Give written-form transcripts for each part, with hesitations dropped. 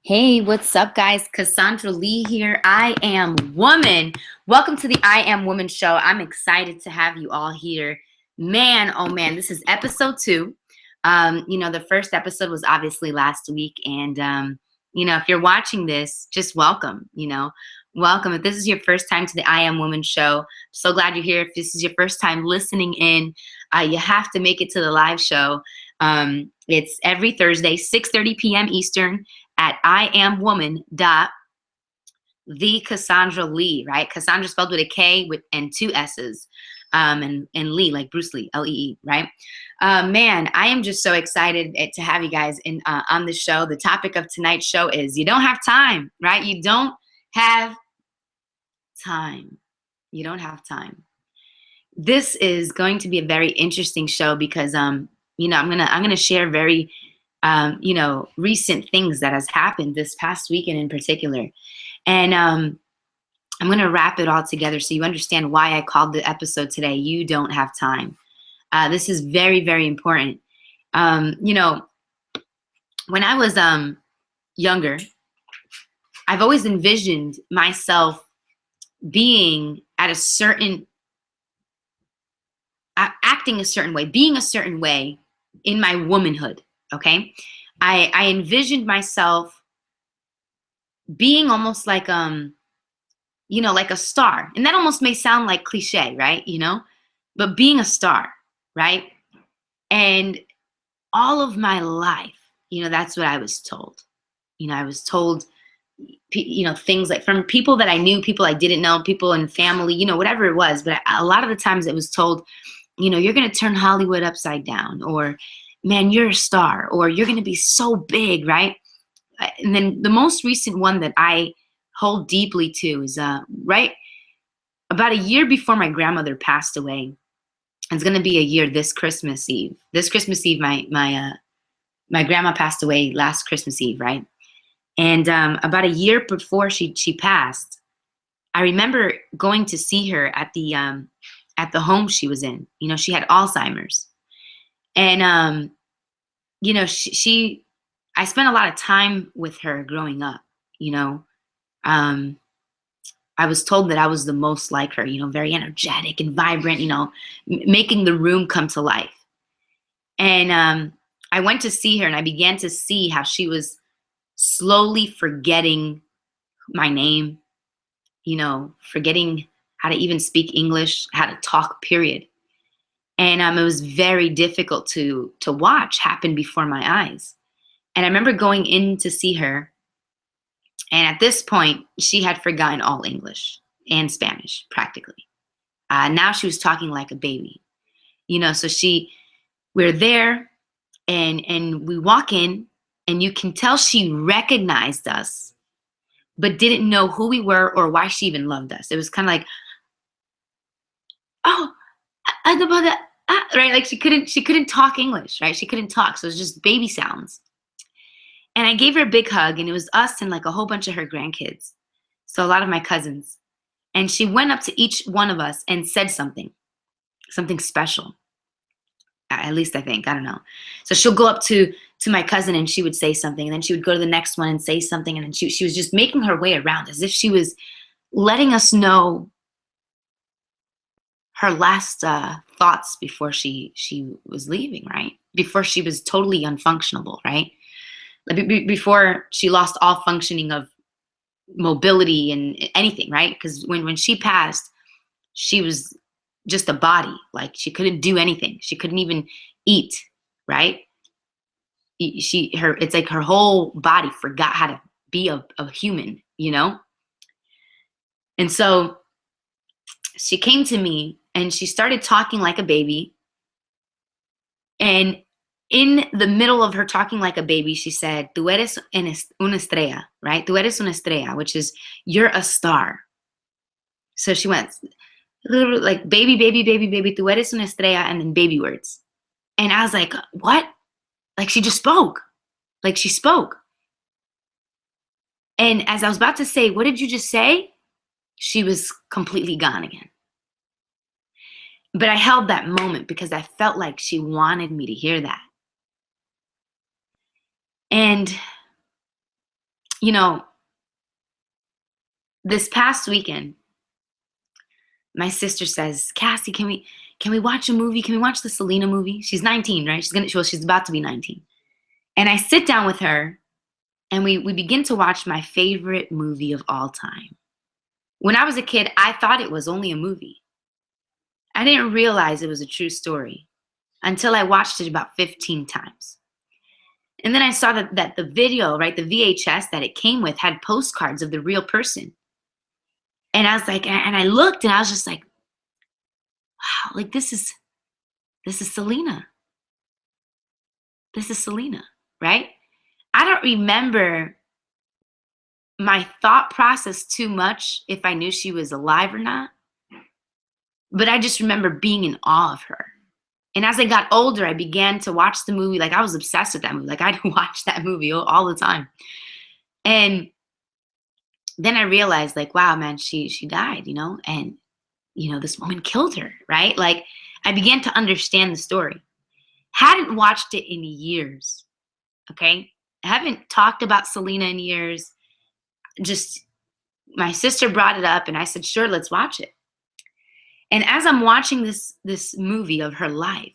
Hey, what's up, guys? Cassandra Lee here. I am woman. Welcome to the I Am Woman show. I'm excited to have you all here. Man, oh man, this is episode 2. The first episode was obviously last week, and if you're watching this, just welcome. Welcome. If this is your first time to the I Am Woman show, I'm so glad you're here. If this is your first time listening in, you have to make it to the live show. It's every Thursday, 6:30 p.m. Eastern at iamwoman.the Kassandra Lee, right? Kassandra spelled with a K and 2 S's, and Lee, like Bruce Lee, Lee, right? Man, I am just so excited to have you guys on the show. The topic of tonight's show is you don't have time, right? You don't have time. You don't have time. This is going to be a very interesting show because I'm gonna share very recent things that has happened this past weekend in particular. And I'm going to wrap it all together so you understand why I called the episode today, You Don't Have Time. This is very, very important. When I was younger, I've always envisioned myself being at a certain, acting a certain way, being a certain way in my womanhood. Okay. I envisioned myself being almost like, like a star. And that almost may sound like cliche, right? But being a star, right? And all of my life, that's what I was told. I was told, things like from people that I knew, people I didn't know, people in family, whatever it was. But a lot of the times it was told, you're going to turn Hollywood upside down, or man, you're a star, or you're going to be so big, right? And then the most recent one that I hold deeply to is right about a year before my grandmother passed away. It's going to be a year this Christmas Eve. This Christmas Eve, my grandma passed away last Christmas Eve, right? And about a year before she passed, I remember going to see her at the home she was in. She had Alzheimer's. And, I spent a lot of time with her growing up, I was told that I was the most like her, very energetic and vibrant, making the room come to life. And I went to see her and I began to see how she was slowly forgetting my name, forgetting how to even speak English, how to talk, period. And it was very difficult to watch happen before my eyes. And I remember going in to see her. And at this point, she had forgotten all English and Spanish, practically. Now she was talking like a baby. So we're there and we walk in and you can tell she recognized us, but didn't know who we were or why she even loved us. It was kind of like, oh, right? Like she couldn't talk English, right? She couldn't talk. So it was just baby sounds. And I gave her a big hug, and it was us and like a whole bunch of her grandkids. So a lot of my cousins. And she went up to each one of us and said something special. At least I think, I don't know. So she'll go up to my cousin and she would say something, and then she would go to the next one and say something. And then she was just making her way around as if she was letting us know her last thoughts before she was leaving, right? Before she was totally unfunctionable, right? Before she lost all functioning of mobility and anything, right? Because when she passed, she was just a body. Like she couldn't do anything. She couldn't even eat, right? It's like her whole body forgot how to be a human, And so she came to me and she started talking like a baby. And in the middle of her talking like a baby, she said, "Tú eres una estrella," right? "Tú eres una estrella," which is, you're a star. So she went like baby, baby, baby, baby, "Tú eres una estrella," and then baby words. And I was like, what? Like she just spoke. Like she spoke. And as I was about to say, "What did you just say?" she was completely gone again. But I held that moment because I felt like she wanted me to hear that. And, you know, this past weekend, my sister says, Cassie, can we watch a movie? Can we watch the Selena movie? She's 19, right? She's about to be 19. And I sit down with her and we begin to watch my favorite movie of all time. When I was a kid, I thought it was only a movie. I didn't realize it was a true story until I watched it about 15 times. And then I saw that the video, right, the VHS that it came with had postcards of the real person. And I was like, and I looked and I was just like, wow, like this is Selena. This is Selena, right? I don't remember my thought process too much if I knew she was alive or not. But I just remember being in awe of her. And as I got older, I began to watch the movie. Like I was obsessed with that movie. Like I'd watch that movie all the time. And then I realized, like, wow, man, she died, and this woman killed her, right? Like I began to understand the story. Hadn't watched it in years. Okay. I haven't talked about Selena in years. Just my sister brought it up and I said, sure, let's watch it. And as I'm watching this movie of her life,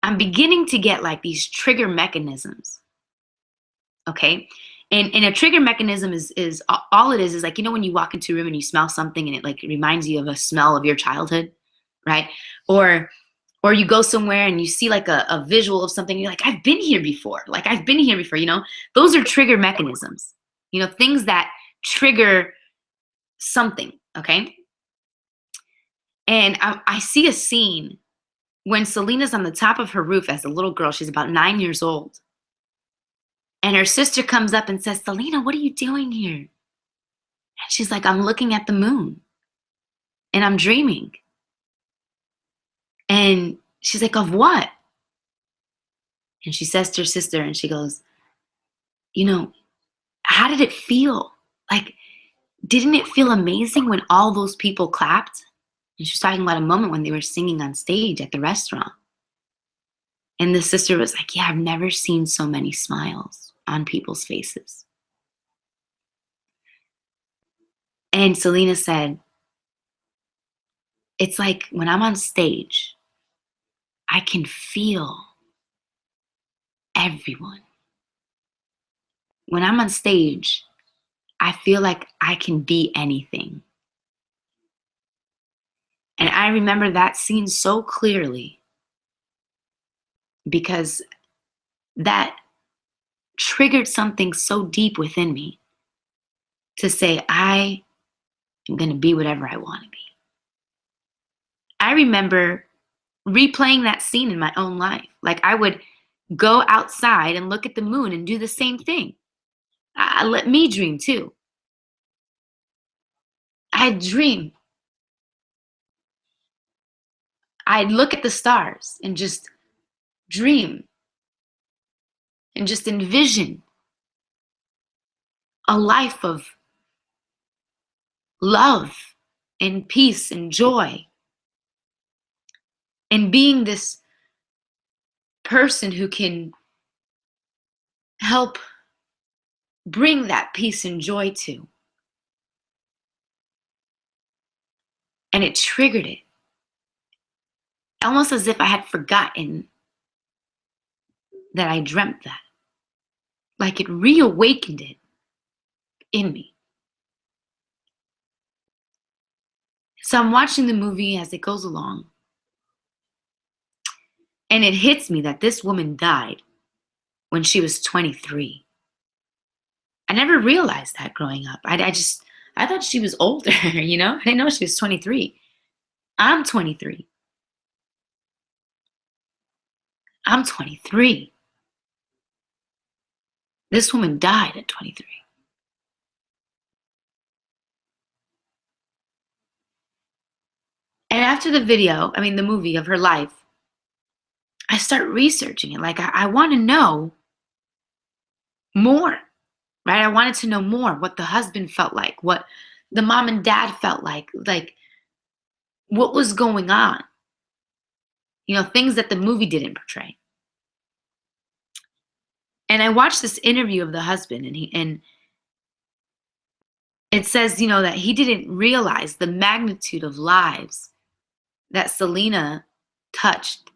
I'm beginning to get like these trigger mechanisms. Okay. And a trigger mechanism is all it is like, when you walk into a room and you smell something and it like reminds you of a smell of your childhood, right? Or you go somewhere and you see like a visual of something, you're like, I've been here before. Like I've been here before, those are trigger mechanisms, things that trigger something. Okay. And I see a scene when Selena's on the top of her roof as a little girl. She's about 9 years old. And her sister comes up and says, Selena, what are you doing here? And she's like, I'm looking at the moon and I'm dreaming. And she's like, of what? And she says to her sister, and she goes, how did it feel? Like, didn't it feel amazing when all those people clapped? And she's talking about a moment when they were singing on stage at the restaurant. And the sister was like, yeah, I've never seen so many smiles on people's faces. And Selena said, it's like when I'm on stage, I can feel everyone. When I'm on stage, I feel like I can be anything. And I remember that scene so clearly because that triggered something so deep within me to say, I am going to be whatever I want to be. I remember replaying that scene in my own life. Like I would go outside and look at the moon and do the same thing. I let me dream too. I'd dream. I'd look at the stars and just dream and just envision a life of love and peace and joy and being this person who can help bring that peace and joy to. And it triggered it. Almost as if I had forgotten that I dreamt that. Like it reawakened it in me. So I'm watching the movie as it goes along. And it hits me that this woman died when she was 23. I never realized that growing up. I thought she was older, I didn't know she was 23. I'm 23. I'm 23. This woman died at 23. And after the movie of her life, I start researching it. Like, I want to know more, right? I wanted to know more what the husband felt like, what the mom and dad felt like what was going on. Things that the movie didn't portray. And I watched this interview of the husband, and it says, that he didn't realize the magnitude of lives that Selena touched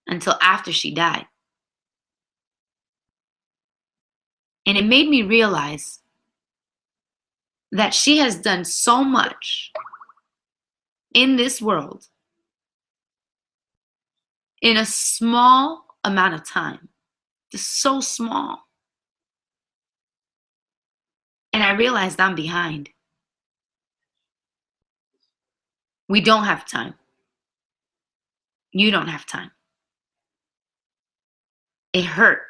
until after she died. And it made me realize that she has done so much in this world in a small amount of time, just so small. And I realized I'm behind. We don't have time. You don't have time. It hurt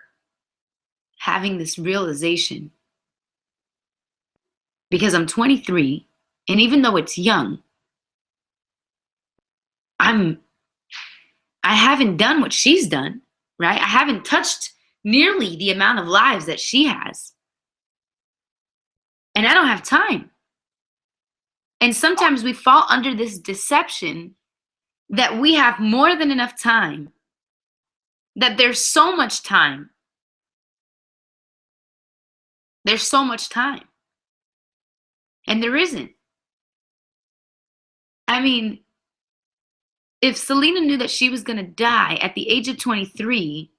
having this realization because I'm 23, and even though it's young, I haven't done what she's done, right? I haven't touched nearly the amount of lives that she has. And I don't have time. And sometimes we fall under this deception that we have more than enough time, that there's so much time. There's so much time. And there isn't. I mean, if Selena knew that she was going to die at the age of 23,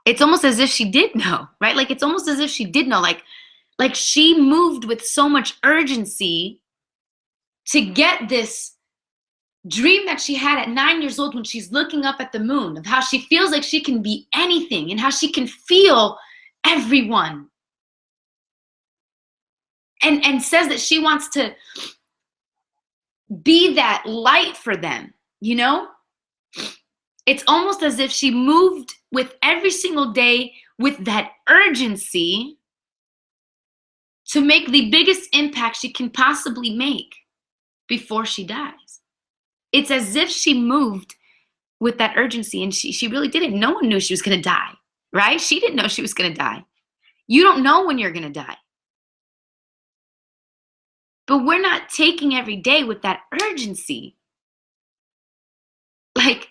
it's almost as if she did know, right? Like, it's almost as if she did know. Like she moved with so much urgency to get this dream that she had at 9 years old when she's looking up at the moon, of how she feels like she can be anything and how she can feel everyone. And says that she wants to be that light for them, It's almost as if she moved with every single day with that urgency to make the biggest impact she can possibly make before she dies. It's as if she moved with that urgency, and she really didn't. No one knew she was going to die, right? She didn't know she was going to die. You don't know when you're going to die. But we're not taking every day with that urgency. Like,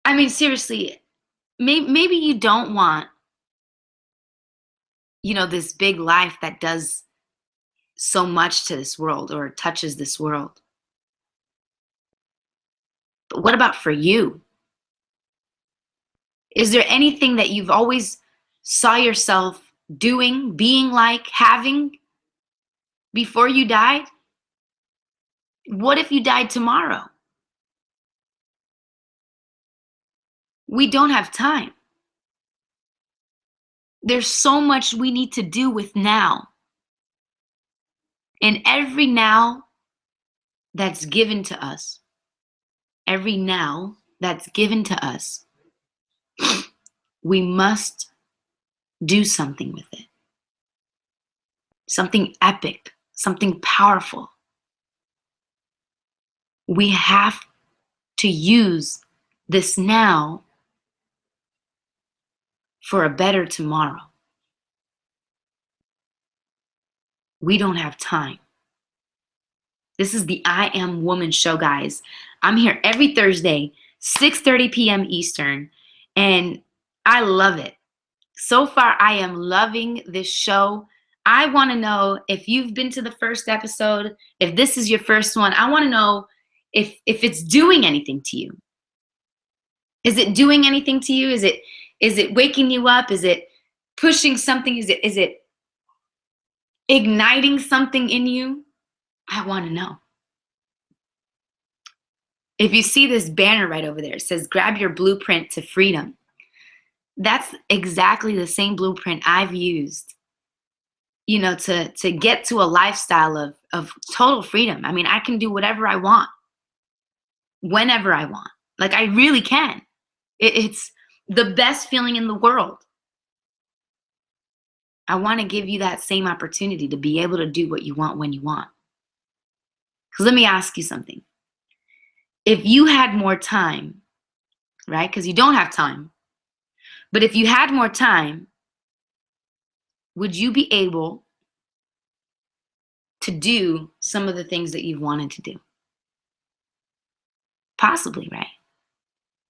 I mean, seriously, maybe you don't want, this big life that does so much to this world or touches this world. But what about for you? Is there anything that you've always saw yourself doing, being like, having before you died? What if you died tomorrow? We don't have time. There's so much we need to do with now. And every now that's given to us, we must do something with it. Something epic, something powerful. We have to use this now for a better tomorrow. We don't have time. This is the I Am Woman show, guys. I'm here every Thursday, 6:30 p.m. Eastern, and I love it. So far, I am loving this show. I want to know if you've been to the first episode, if this is your first one. I want to know if it's doing anything to you. Is it doing anything to you? Is it waking you up? Is it pushing something? Is it igniting something in you? I want to know. If you see this banner right over there, it says, grab your blueprint to freedom. That's exactly the same blueprint I've used, to get to a lifestyle of total freedom. I mean, I can do whatever I want, whenever I want. Like, I really can. It's the best feeling in the world. I want to give you that same opportunity to be able to do what you want when you want. Because let me ask you something. If you had more time, right? Because you don't have time. But if you had more time, would you be able to do some of the things that you've wanted to do? Possibly, right?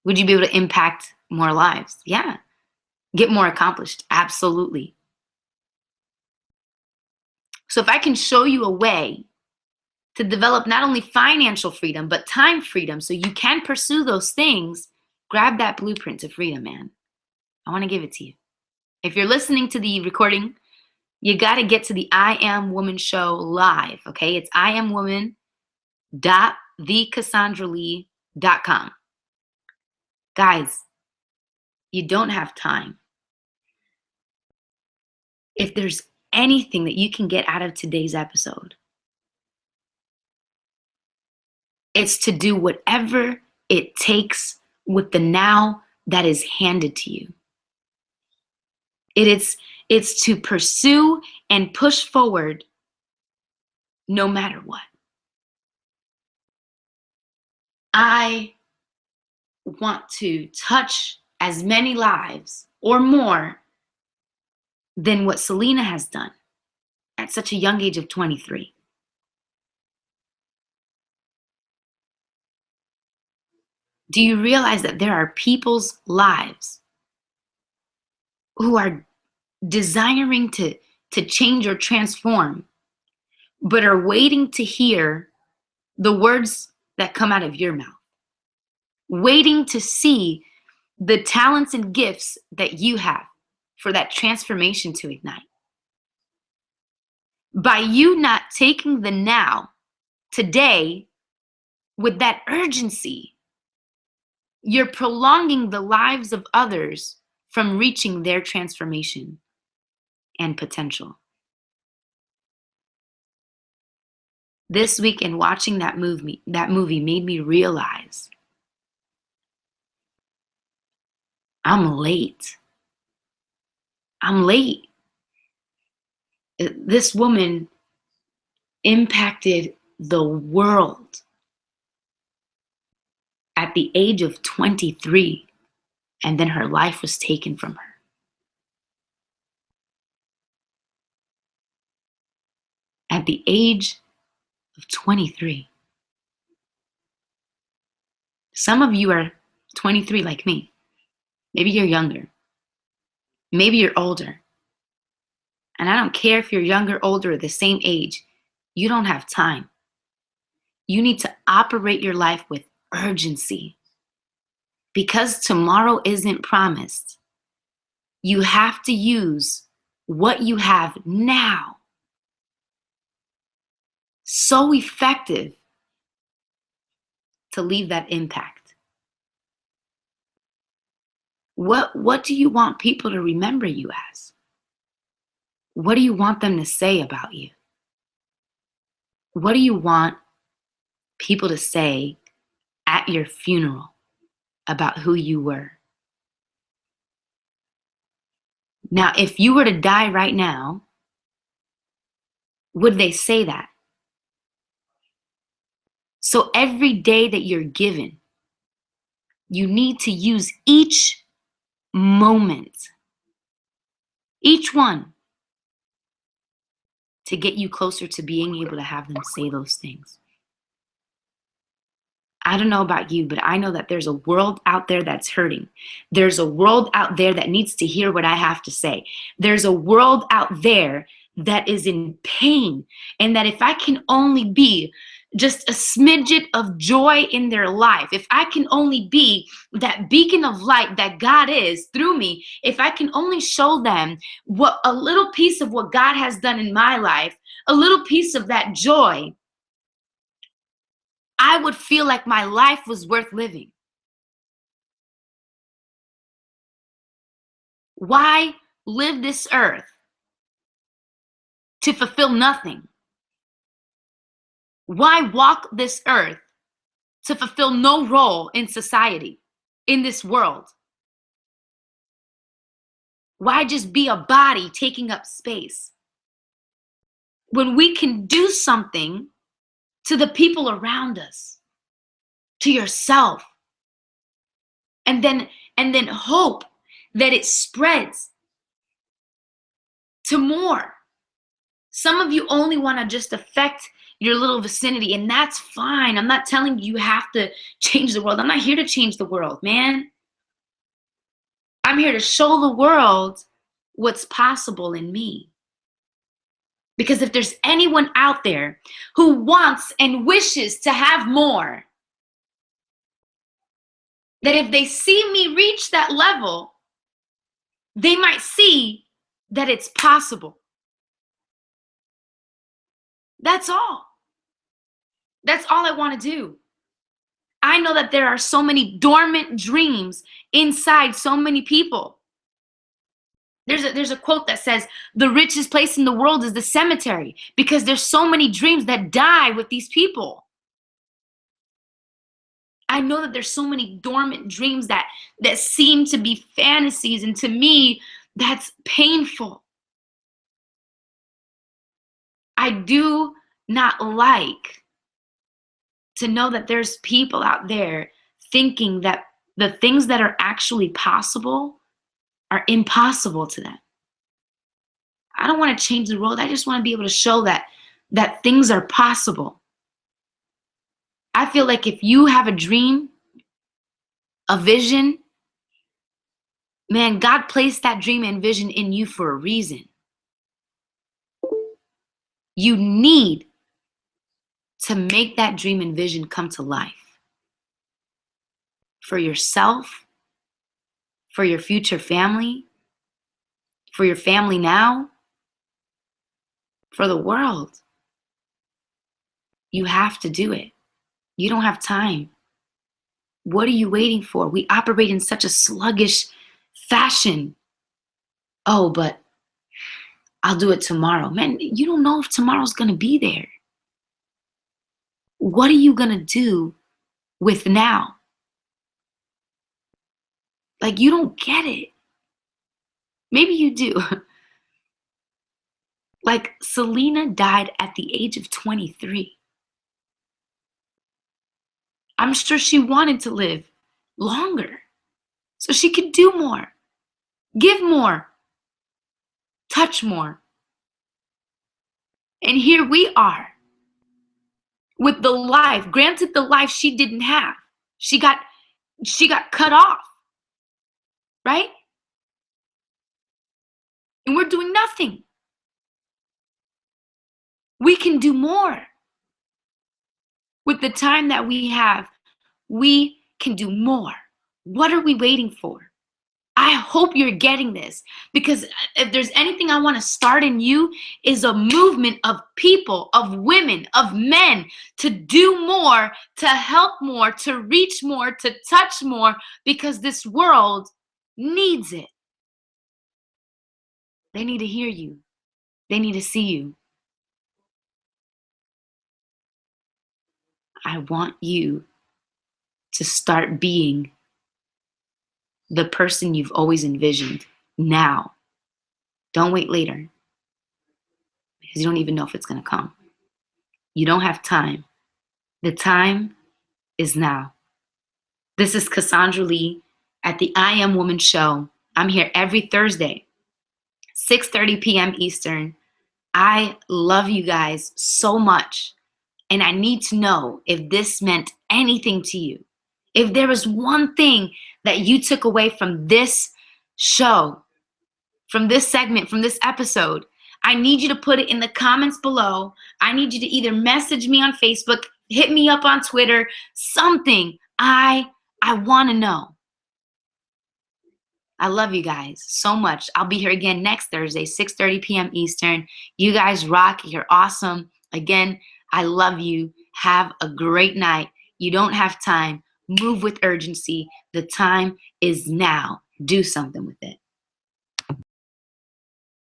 Would you be able to impact more lives? Yeah. Get more accomplished? Absolutely. So if I can show you a way to develop not only financial freedom, but time freedom so you can pursue those things, grab that blueprint to freedom, man. I want to give it to you. If you're listening to the recording, you got to get to the I Am Woman show live, okay? It's iamwoman.thekassandralee.com. Guys, you don't have time. If there's anything that you can get out of today's episode, it's to do whatever it takes with the now that is handed to you. It's to pursue and push forward no matter what. I want to touch as many lives or more than what Selena has done at such a young age of 23. Do you realize that there are people's lives who are desiring to change or transform, but are waiting to hear the words that come out of your mouth, waiting to see the talents and gifts that you have for that transformation to ignite? By you not taking the now, today, with that urgency, you're prolonging the lives of others from reaching their transformation and potential. This week, in watching that movie made me realize I'm late. I'm late. This woman impacted the world at the age of 23, and then her life was taken from her. At the age of 23. Some of you are 23 like me. Maybe you're younger. Maybe you're older. And I don't care if you're younger, older, or the same age. You don't have time. You need to operate your life with urgency. Because tomorrow isn't promised. You have to use what you have now. So effective to leave that impact. What do you want people to remember you as? What do you want them to say about you? What do you want people to say at your funeral about who you were? Now, if you were to die right now, would they say that? So every day that you're given, you need to use each moment, each one, to get you closer to being able to have them say those things. I don't know about you, but I know that there's a world out there that's hurting. There's a world out there that needs to hear what I have to say. There's a world out there that is in pain, and that if I can only be just a smidget of joy in their life, if I can only be that beacon of light that God is through me, if I can only show them what a little piece of what God has done in my life, a little piece of that joy, I would feel like my life was worth living. Why live this earth to fulfill nothing? Why walk this earth to fulfill no role in society, in this world? Why just be a body taking up space? When we can do something to the people around us, to yourself, and then hope that it spreads to more. Some of you only want to just affect your little vicinity, and that's fine. I'm not telling you you have to change the world. I'm not here to change the world, man. I'm here to show the world what's possible in me. Because if there's anyone out there who wants and wishes to have more, that if they see me reach that level, they might see that it's possible. That's all. That's all I want to do. I know that there are so many dormant dreams inside so many people. There's a quote that says, the richest place in the world is the cemetery, because there's so many dreams that die with these people. I know that there's so many dormant dreams that seem to be fantasies, and to me, that's painful. I do not like to know that there's people out there thinking that the things that are actually possible are impossible to them. I don't want to change the world. I just want to be able to show that things are possible. I feel like if you have a dream, a vision, man, God placed that dream and vision in you for a reason. You need to make that dream and vision come to life. For yourself, for your future family, for your family now, for the world. You have to do it. You don't have time. What are you waiting for? We operate in such a sluggish fashion. Oh, but I'll do it tomorrow. Man, you don't know if tomorrow's going to be there. What are you going to do with now? Like, you don't get it. Maybe you do. Like, Selena died at the age of 23. I'm sure she wanted to live longer so she could do more, give more, touch more. And here we are with the life, granted the life she didn't have. She got cut off, right? And we're doing nothing. We can do more. With the time that we have, we can do more. What are we waiting for? I hope you're getting this, because if there's anything I want to start in you, is a movement of people, of women, of men to do more, to help more, to reach more, to touch more, because this world needs it. They need to hear you. They need to see you. I want you to start being the person you've always envisioned now. Don't wait later, because you don't even know if it's going to come. You don't have time. The time is now. This is Kassandra Lee at the I Am Woman Show. I'm here every Thursday, 6:30 p.m. Eastern. I love you guys so much, and I need to know if this meant anything to you. If there was one thing that you took away from this show, from this segment, from this episode, I need you to put it in the comments below. I need you to either message me on Facebook, hit me up on Twitter, something. I want to know. I love you guys so much. I'll be here again next Thursday, 6:30 p.m. Eastern. You guys rock. You're awesome. Again, I love you. Have a great night. You don't have time. Move with urgency. The time is now. Do something with it.